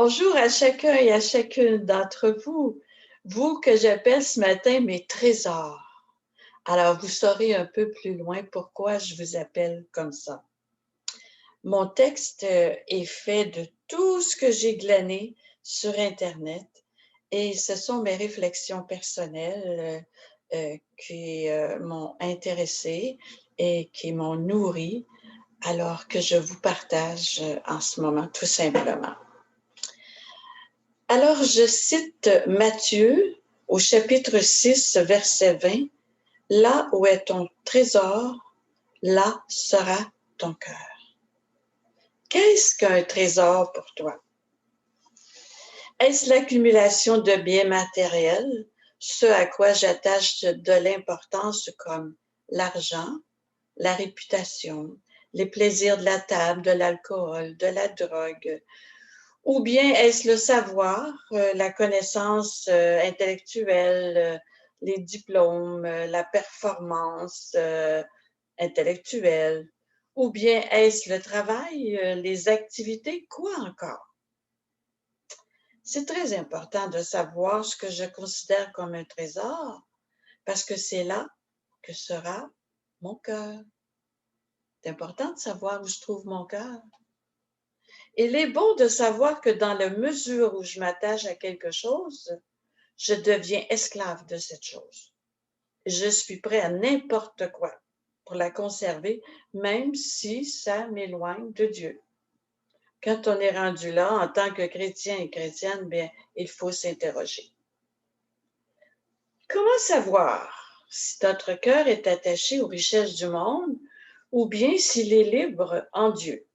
Bonjour à chacun et à chacune d'entre vous, vous que j'appelle ce matin mes trésors. Alors, vous saurez un peu plus loin pourquoi je vous appelle comme ça. Mon texte est fait de tout ce que j'ai glané sur Internet et ce sont mes réflexions personnelles qui m'ont intéressée et qui m'ont nourrie, alors que je vous partage en ce moment tout simplement. Alors, je cite Matthieu au chapitre 6, verset 20. « Là où est ton trésor, là sera ton cœur. » Qu'est-ce qu'un trésor pour toi? Est-ce l'accumulation de biens matériels, ce à quoi j'attache de l'importance comme l'argent, la réputation, les plaisirs de la table, de l'alcool, de la drogue? Ou bien est-ce le savoir, la connaissance intellectuelle, les diplômes, la performance intellectuelle? Ou bien est-ce le travail, les activités, quoi encore? C'est très important de savoir ce que je considère comme un trésor, parce que c'est là que sera mon cœur. C'est important de savoir où je trouve mon cœur. Il est bon de savoir que dans la mesure où je m'attache à quelque chose, je deviens esclave de cette chose. Je suis prêt à n'importe quoi pour la conserver, même si ça m'éloigne de Dieu. Quand on est rendu là, en tant que chrétien et chrétienne, bien, il faut s'interroger. Comment savoir si notre cœur est attaché aux richesses du monde ou bien s'il est libre en Dieu?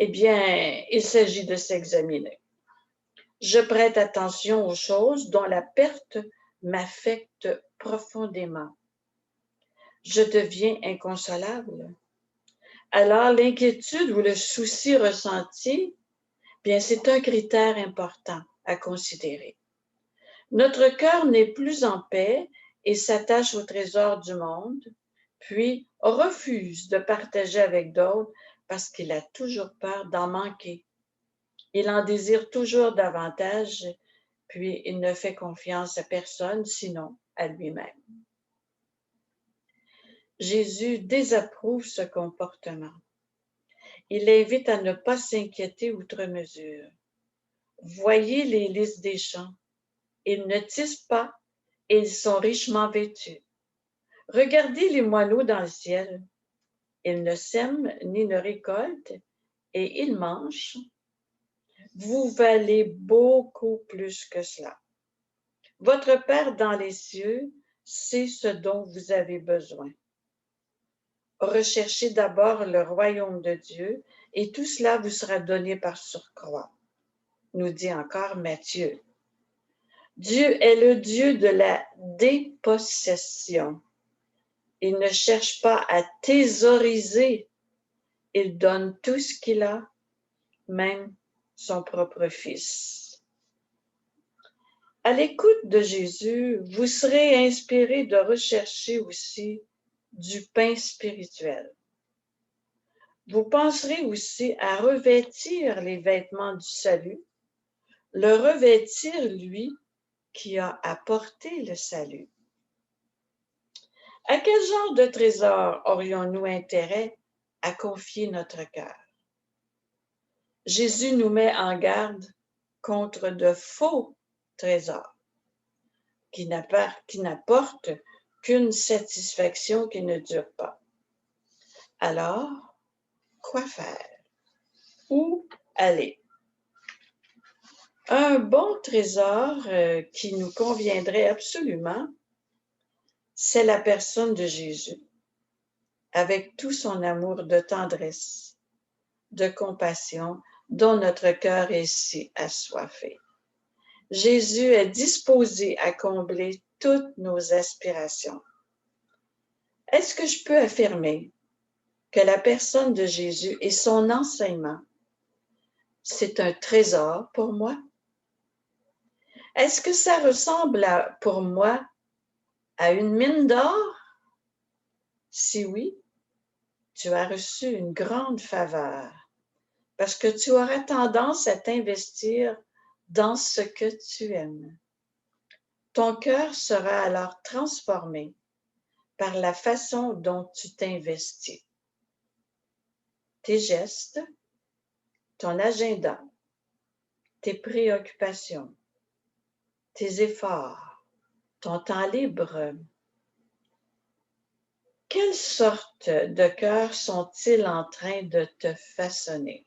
Eh bien, il s'agit de s'examiner. Je prête attention aux choses dont la perte m'affecte profondément. Je deviens inconsolable. Alors, l'inquiétude ou le souci ressenti, bien, c'est un critère important à considérer. Notre cœur n'est plus en paix et s'attache au trésor du monde, puis refuse de partager avec d'autres parce qu'il a toujours peur d'en manquer. Il en désire toujours davantage, puis il ne fait confiance à personne, sinon à lui-même. Jésus désapprouve ce comportement. Il invite à ne pas s'inquiéter outre mesure. Voyez les lys des champs. Ils ne tissent pas et ils sont richement vêtus. Regardez les moineaux dans le ciel. Ils ne sèment ni ne récoltent et ils mangent. Vous valez beaucoup plus que cela. Votre Père dans les cieux sait ce dont vous avez besoin. Recherchez d'abord le royaume de Dieu et tout cela vous sera donné par surcroît, nous dit encore Matthieu. Dieu est le Dieu de la dépossession. Il ne cherche pas à thésauriser, il donne tout ce qu'il a, même son propre Fils. À l'écoute de Jésus, vous serez inspiré de rechercher aussi du pain spirituel. Vous penserez aussi à revêtir les vêtements du salut, le revêtir lui qui a apporté le salut. À quel genre de trésor aurions-nous intérêt à confier notre cœur? Jésus nous met en garde contre de faux trésors qui n'apportent qu'une satisfaction qui ne dure pas. Alors, quoi faire? Où aller? Un bon trésor qui nous conviendrait absolument, c'est la personne de Jésus, avec tout son amour de tendresse, de compassion, dont notre cœur est si assoiffé. Jésus est disposé à combler toutes nos aspirations. Est-ce que je peux affirmer que la personne de Jésus et son enseignement, c'est un trésor pour moi? Est-ce que ça ressemble pour moi à une mine d'or? Si oui, tu as reçu une grande faveur, parce que tu auras tendance à t'investir dans ce que tu aimes. Ton cœur sera alors transformé par la façon dont tu t'investis. Tes gestes, ton agenda, tes préoccupations, tes efforts, ton temps libre. Quelle sorte de cœur sont-ils en train de te façonner?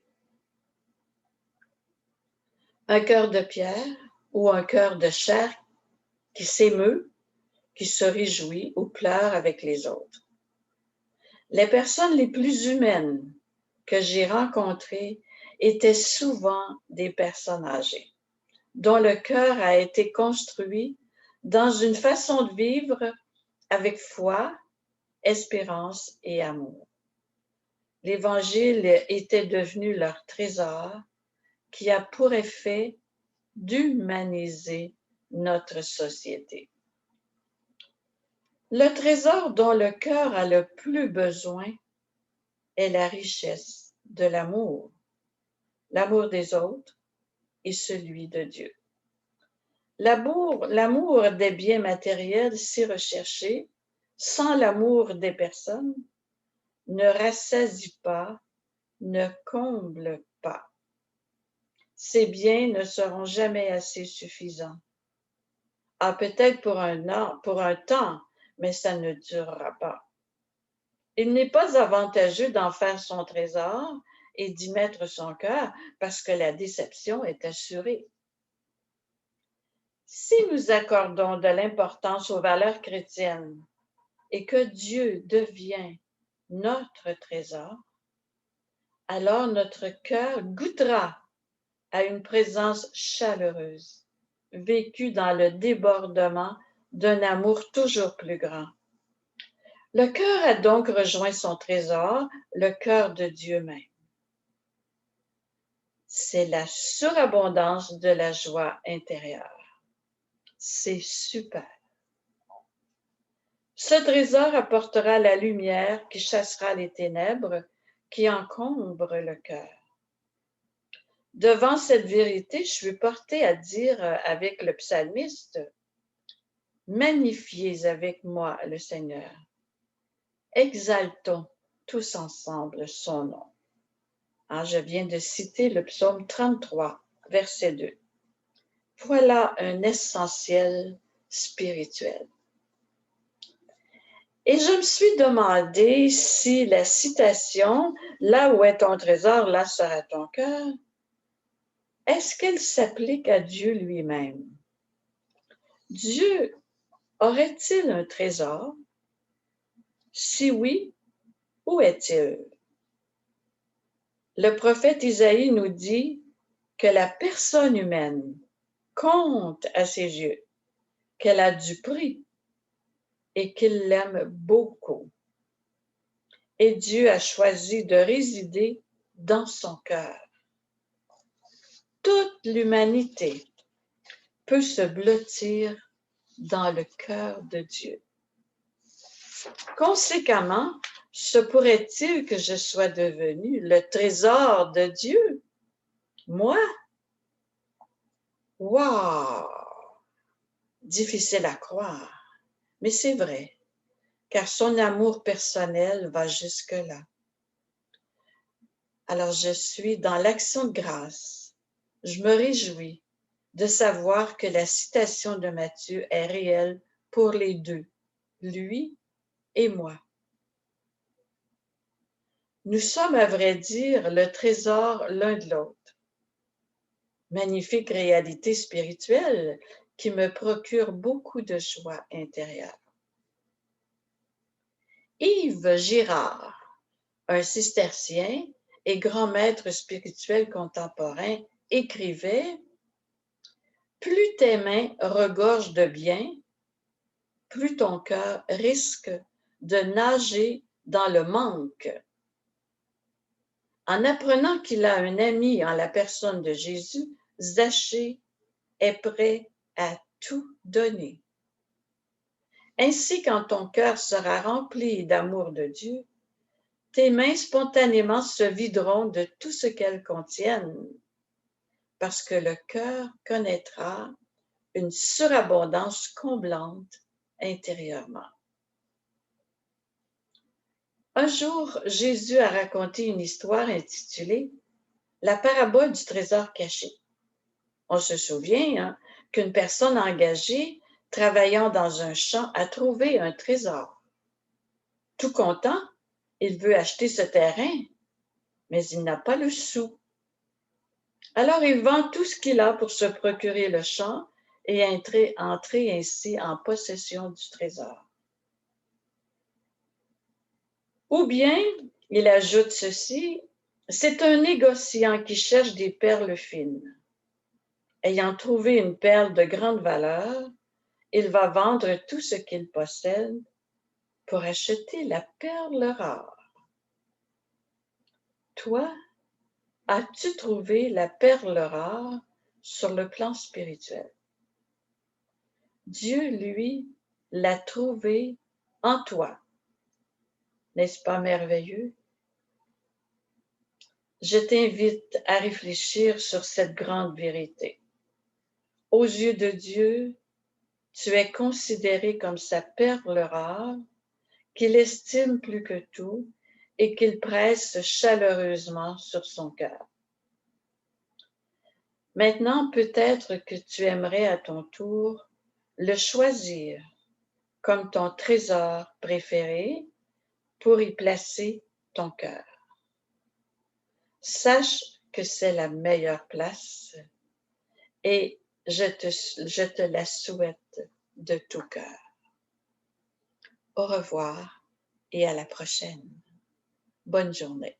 Un cœur de pierre ou un cœur de chair qui s'émeut, qui se réjouit ou pleure avec les autres? Les personnes les plus humaines que j'ai rencontrées étaient souvent des personnes âgées, dont le cœur a été construit dans une façon de vivre avec foi, espérance et amour. L'Évangile était devenu leur trésor qui a pour effet d'humaniser notre société. Le trésor dont le cœur a le plus besoin est la richesse de l'amour des autres et celui de Dieu. L'amour des biens matériels si recherché, sans l'amour des personnes, ne rassasie pas, ne comble pas. Ces biens ne seront jamais assez suffisants. Ah, peut-être pour un temps, mais ça ne durera pas. Il n'est pas avantageux d'en faire son trésor et d'y mettre son cœur parce que la déception est assurée. Si nous accordons de l'importance aux valeurs chrétiennes et que Dieu devient notre trésor, alors notre cœur goûtera à une présence chaleureuse, vécue dans le débordement d'un amour toujours plus grand. Le cœur a donc rejoint son trésor, le cœur de Dieu même. C'est la surabondance de la joie intérieure. C'est super. Ce trésor apportera la lumière qui chassera les ténèbres qui encombrent le cœur. Devant cette vérité, je suis portée à dire avec le psalmiste, « Magnifiez avec moi le Seigneur. Exaltons tous ensemble son nom. » Je viens de citer le psaume 33, verset 2. Voilà un essentiel spirituel. Et je me suis demandé si la citation « Là où est ton trésor, là sera ton cœur », est-ce qu'elle s'applique à Dieu lui-même? Dieu aurait-il un trésor? Si oui, où est-il? Le prophète Isaïe nous dit que la personne humaine compte à ses yeux, qu'elle a du prix et qu'il l'aime beaucoup. Et Dieu a choisi de résider dans son cœur. Toute l'humanité peut se blottir dans le cœur de Dieu. Conséquemment, se pourrait-il que je sois devenu le trésor de Dieu? Moi? Wow! Difficile à croire, mais c'est vrai, car son amour personnel va jusque-là. Alors je suis dans l'action de grâce. Je me réjouis de savoir que la citation de Matthieu est réelle pour les deux, lui et moi. Nous sommes, à vrai dire, le trésor l'un de l'autre. Magnifique réalité spirituelle qui me procure beaucoup de joie intérieure. Yves Girard, un cistercien et grand maître spirituel contemporain, écrivait « Plus tes mains regorgent de bien, plus ton cœur risque de nager dans le manque. » En apprenant qu'il a un ami en la personne de Jésus, Zachée est prêt à tout donner. Ainsi, quand ton cœur sera rempli d'amour de Dieu, tes mains spontanément se videront de tout ce qu'elles contiennent, parce que le cœur connaîtra une surabondance comblante intérieurement. Un jour, Jésus a raconté une histoire intitulée « La parabole du trésor caché ». On se souvient qu'une personne engagée travaillant dans un champ a trouvé un trésor. Tout content, il veut acheter ce terrain, mais il n'a pas le sou. Alors il vend tout ce qu'il a pour se procurer le champ et entrer ainsi en possession du trésor. Ou bien, il ajoute ceci, c'est un négociant qui cherche des perles fines. Ayant trouvé une perle de grande valeur, il va vendre tout ce qu'il possède pour acheter la perle rare. Toi, as-tu trouvé la perle rare sur le plan spirituel? Dieu, lui, l'a trouvée en toi. N'est-ce pas merveilleux? Je t'invite à réfléchir sur cette grande vérité. Aux yeux de Dieu, tu es considéré comme sa perle rare, qu'il estime plus que tout et qu'il presse chaleureusement sur son cœur. Maintenant, peut-être que tu aimerais à ton tour le choisir comme ton trésor préféré pour y placer ton cœur. Sache que c'est la meilleure place et je te la souhaite de tout cœur. Au revoir et à la prochaine. Bonne journée.